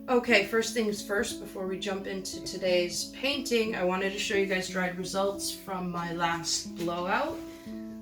Okay, first things first, before we jump into today's painting, I wanted to show you guys dried results from my last blowout.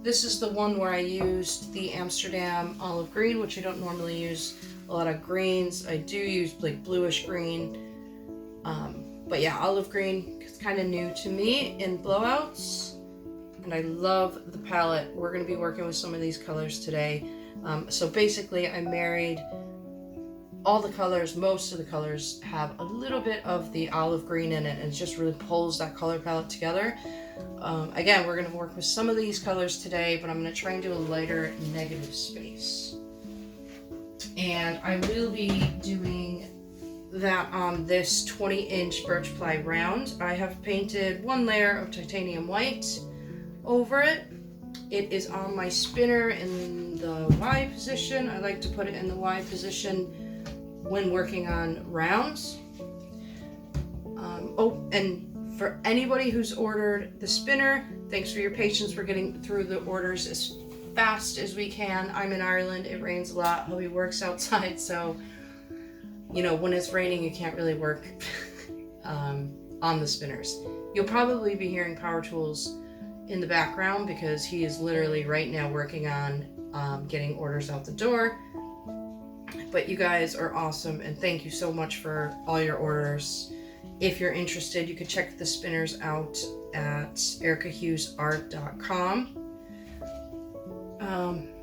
This is the one where I used the Amsterdam olive green, which I don't normally use a lot of greens. I do use like bluish green, but yeah, olive green is kind of new to me in blowouts, and I love the palette. We're going to be working with some of these colors today. So basically I married all the colors. Most of the colors have a little bit of the olive green in it, and it just really pulls that color palette together. Again, we're going to work with some of these colors today, but I'm going to try and do a lighter negative space. And I will be doing that on this 20-inch birch ply round. I have painted one layer of titanium white over it. It is on my spinner in the Y position. I like to put it in the Y position when working on rounds. Oh, and for anybody who's ordered the spinner, thanks for your patience. We're getting through the orders as fast as we can. I'm in Ireland, it rains a lot. Hubby works outside, so you know, when it's raining you can't really work on the spinners. You'll probably be hearing power tools in the background because he is literally right now working on getting orders out the door. But you guys are awesome, and thank you so much for all your orders. If you're interested, you can check the spinners out at ericahughesart.com.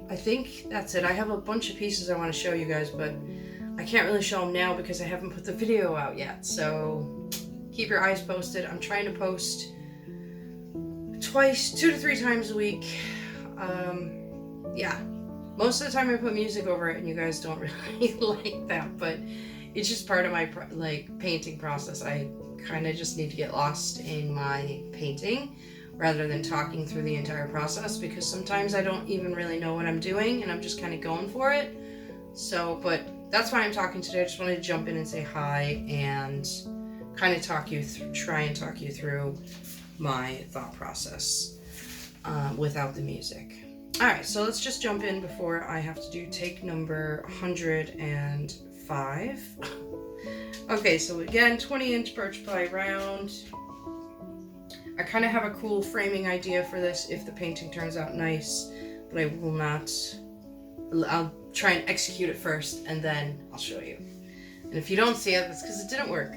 I think that's it. I have a bunch of pieces I want to show you guys, but I can't really show them now because I haven't put the video out yet. So keep your eyes posted. I'm trying to post 2 to 3 times a week. Yeah. Most of the time I put music over it and you guys don't really like that, but it's just part of my painting process. I kind of just need to get lost in my painting rather than talking through the entire process, because sometimes I don't even really know what I'm doing and I'm just kind of going for it. So, but that's why I'm talking today. I just wanted to jump in and say hi and kind of try and talk you through my thought process without the music. Alright, so let's just jump in before I have to do take number 105. Okay, so again, 20-inch birch ply round. I kind of have a cool framing idea for this if the painting turns out nice, but I will not. I'll try and execute it first and then I'll show you. And if you don't see it, that's because it didn't work.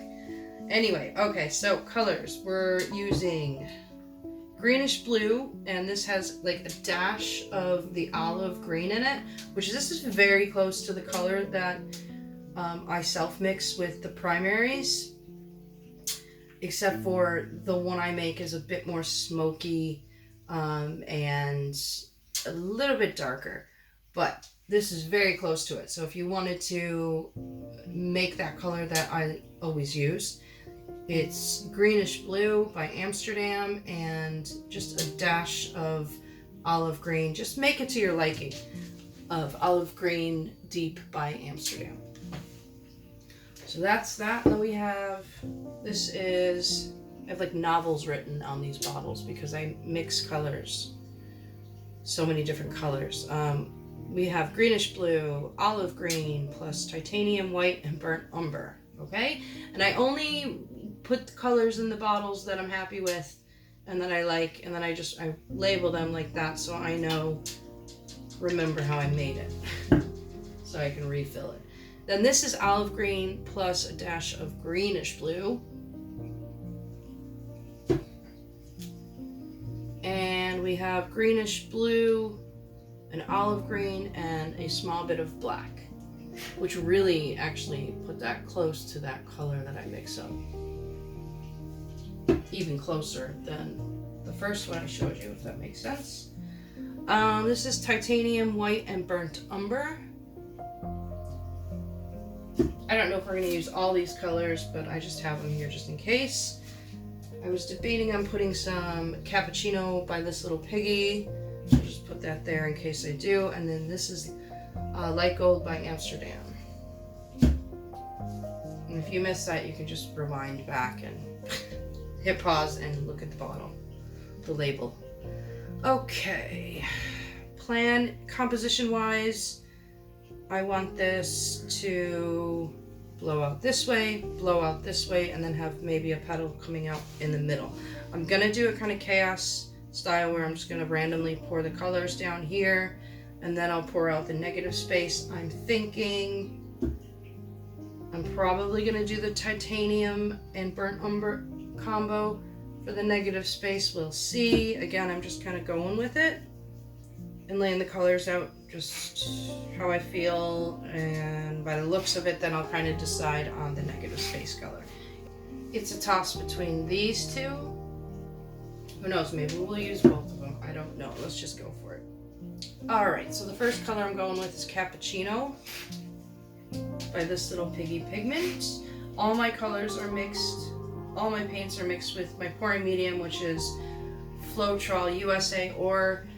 Anyway, okay, so colors. We're using greenish blue, and this has like a dash of the olive green in it, which this is very close to the color that I self-mix with the primaries, except for the one I make is a bit more smoky and a little bit darker, but this is very close to it. So if you wanted to make that color that I always use, it's greenish blue by Amsterdam and just a dash of olive green. Just make it to your liking of olive green deep by Amsterdam. So that's that. And then we have, I have like novels written on these bottles because I mix colors. So many different colors. We have greenish blue, olive green, plus titanium white and burnt umber. Okay? And I only put the colors in the bottles that I'm happy with and that I like, and then I label them like that so I remember how I made it so I can refill it. Then this is olive green plus a dash of greenish blue, and we have greenish blue, an olive green, and a small bit of black, which really actually put that close to that color that I mix up. Even closer than the first one I showed you, if that makes sense. This is titanium white and burnt umber. I don't know if we're going to use all these colors, but I just have them here just in case. I was debating on putting some cappuccino by This Little Piggy. I'll just put that there in case I do. And then this is light gold by Amsterdam. And if you missed that, you can just rewind back and hit pause and look at the bottle, the label. Okay, plan composition wise, I want this to blow out this way, blow out this way, and then have maybe a petal coming out in the middle. I'm gonna do a kind of chaos style where I'm just gonna randomly pour the colors down here, and then I'll pour out the negative space. I'm thinking I'm probably gonna do the titanium and burnt umber combo for the negative space. We'll see. Again, I'm just kind of going with it and laying the colors out just how I feel, and by the looks of it, then I'll kind of decide on the negative space color. It's a toss between these two. Who knows, maybe we'll use both of them. I don't know. Let's just go for it. Alright, so the first color I'm going with is Cappuccino by this little piggy pigment. All my colors are mixed. All my paints are mixed with my pouring medium, which is Floetrol USA or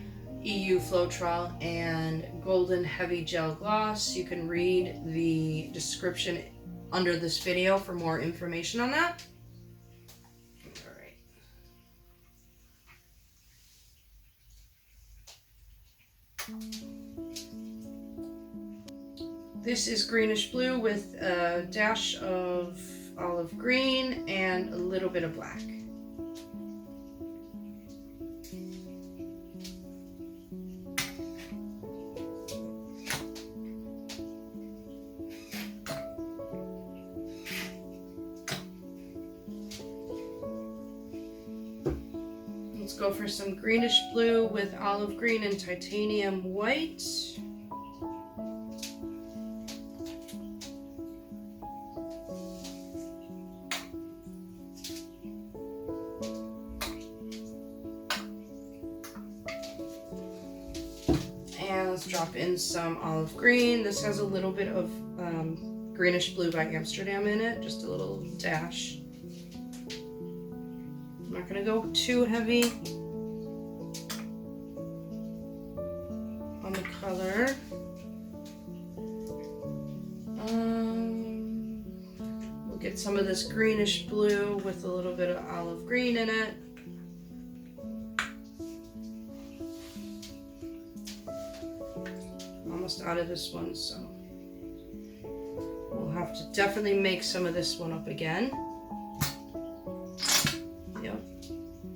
EU Floetrol, and Golden Heavy Gel Gloss. You can read the description under this video for more information on that. Alright. This is greenish blue with a dash of olive green and a little bit of black. Let's go for some greenish blue with olive green and titanium white. And let's drop in some olive green. This has a little bit of greenish blue by Amsterdam in it, just a little dash. I'm not gonna go too heavy on the color. We'll get some of this greenish blue with a little bit of olive green in it. Almost out of this one, so we'll have to definitely make some of this one up again. Yep,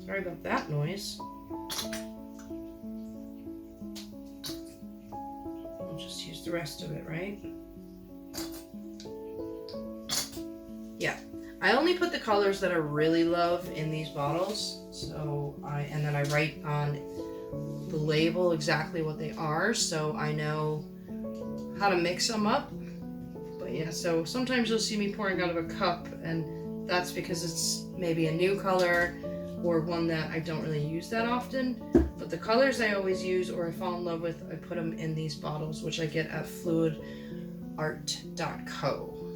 sorry about that noise. We'll just use the rest of it, right? Yeah, I only put the colors that I really love in these bottles, so and then I write on the label exactly what they are, so I know how to mix them up. But yeah, so sometimes you'll see me pouring out of a cup, and that's because it's maybe a new color or one that I don't really use that often. But the colors I always use or I fall in love with, I put them in these bottles, which I get at fluidart.co.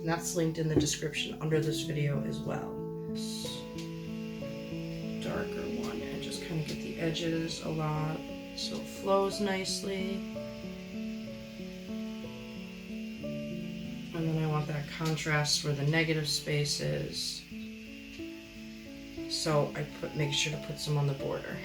And that's linked in the description under this video as well. Darker one, and just kind of get the edges a lot so it flows nicely. And then I want that contrast where the negative space is. So I make sure to put some on the border.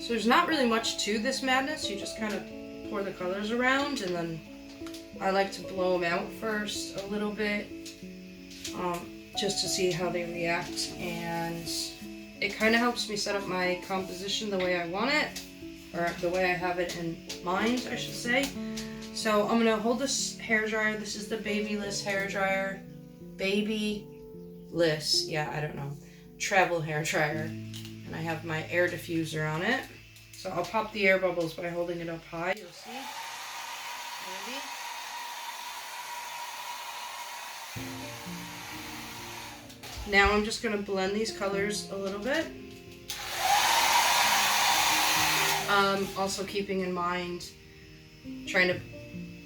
So there's not really much to this madness. You just kind of pour the colors around, and then I like to blow them out first a little bit, just to see how they react, and it kind of helps me set up my composition the way I want it, or the way I have it in mind, I should say. So I'm gonna hold this hair dryer. This is the Babyliss hair dryer. Babyliss, yeah, I don't know. Travel hair dryer. And I have my air diffuser on it. So I'll pop the air bubbles by holding it up high, you'll see. Maybe. Now I'm just going to blend these colors a little bit. Also keeping in mind, trying to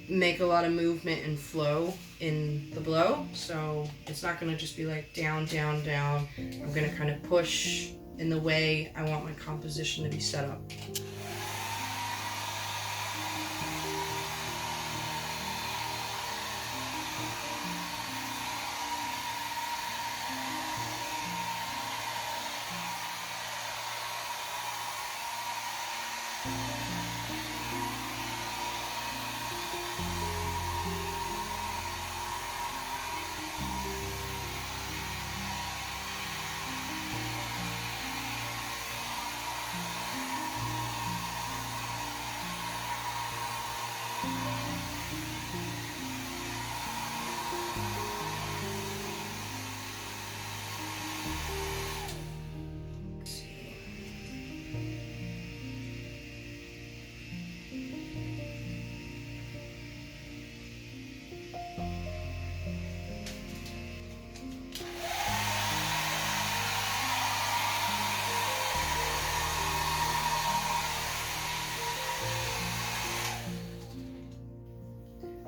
make a lot of movement and flow in the blow. So it's not going to just be like down, down, down. I'm going to kind of push in the way I want my composition to be set up.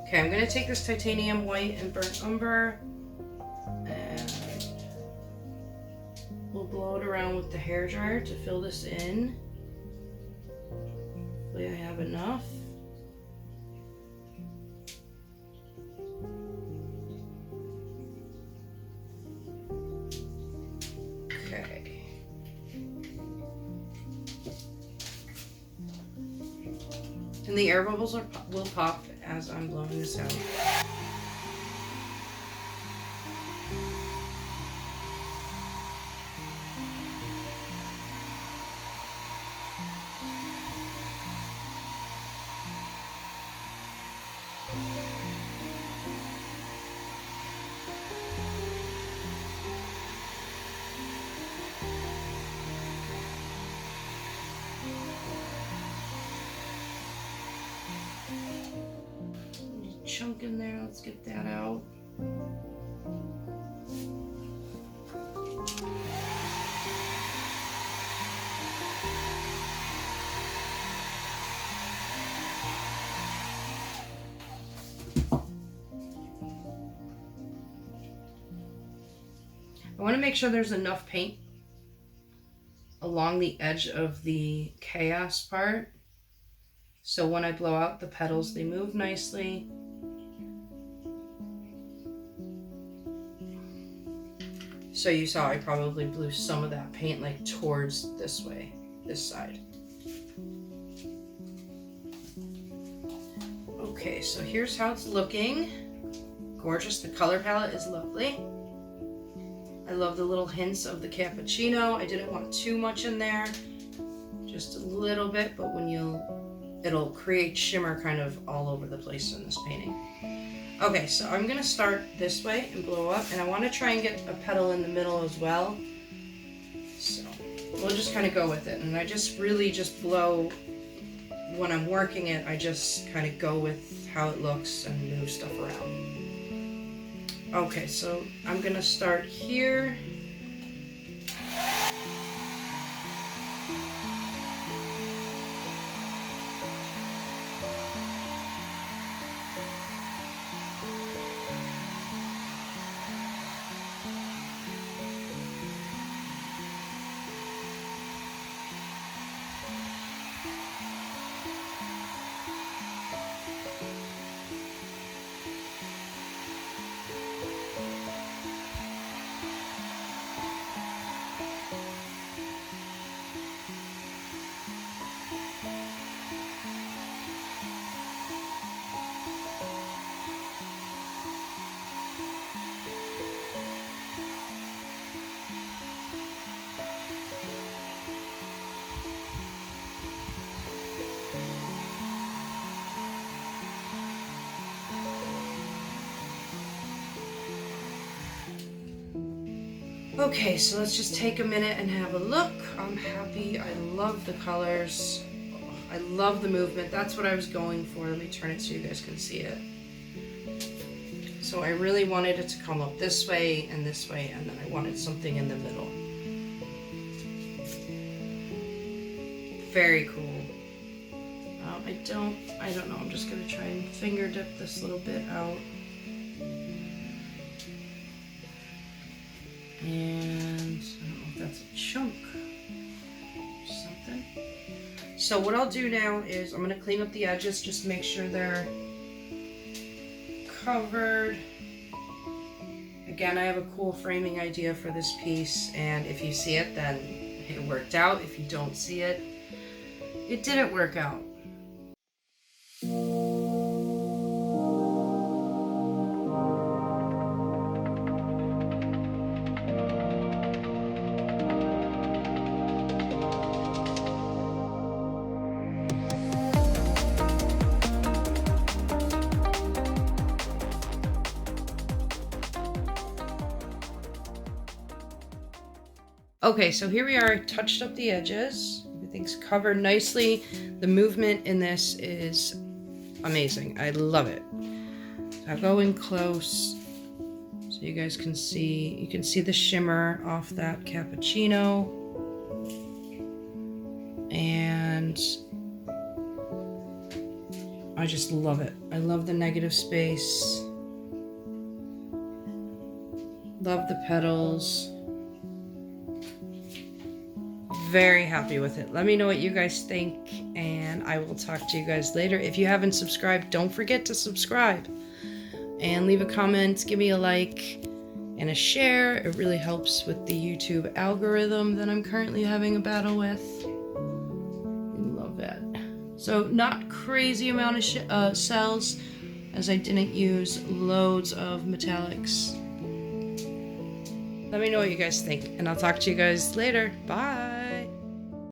Okay, I'm gonna take this titanium white and burnt umber and we'll blow it around with the hairdryer to fill this in. Hopefully I have enough. Okay. And the air bubbles will pop as I'm blowing this out. Chunk in there, let's get that out. I want to make sure there's enough paint along the edge of the chaos part, so when I blow out the petals they move nicely. So you saw I probably blew some of that paint like towards this way, this side. Okay, so here's how it's looking. Gorgeous, the color palette is lovely. I love the little hints of the cappuccino. I didn't want too much in there, just a little bit, but when it'll create shimmer kind of all over the place in this painting. Okay, so I'm gonna start this way and blow up, and I want to try and get a petal in the middle as well. So we'll just kind of go with it, and I just really just blow when I'm working it. I just kind of go with how it looks and move stuff around. Okay, so I'm gonna start here. Okay, so let's just take a minute and have a look. I'm happy. I love the colors. I love the movement. That's what I was going for. Let me turn it so you guys can see it. So I really wanted it to come up this way, and then I wanted something in the middle. Very cool. I don't know. I'm just going to try and finger dip this little bit out. And I don't know if that's a chunk or something. So what I'll do now is I'm going to clean up the edges, just make sure they're covered. Again, I have a cool framing idea for this piece, and if you see it, then it worked out. If you don't see it, it didn't work out. Okay, so here we are, touched up the edges. Everything's covered nicely. The movement in this is amazing. I love it. So I'll go in close so you guys can see. You can see the shimmer off that cappuccino. And I just love it. I love the negative space. Love the petals. Very happy with it. Let me know what you guys think, and I will talk to you guys later. If you haven't subscribed, don't forget to subscribe and leave a comment, give me a like and a share. It really helps with the YouTube algorithm that I'm currently having a battle with. I love that. So not crazy amount of cells, as I didn't use loads of metallics. Let me know what you guys think, and I'll talk to you guys later. Bye.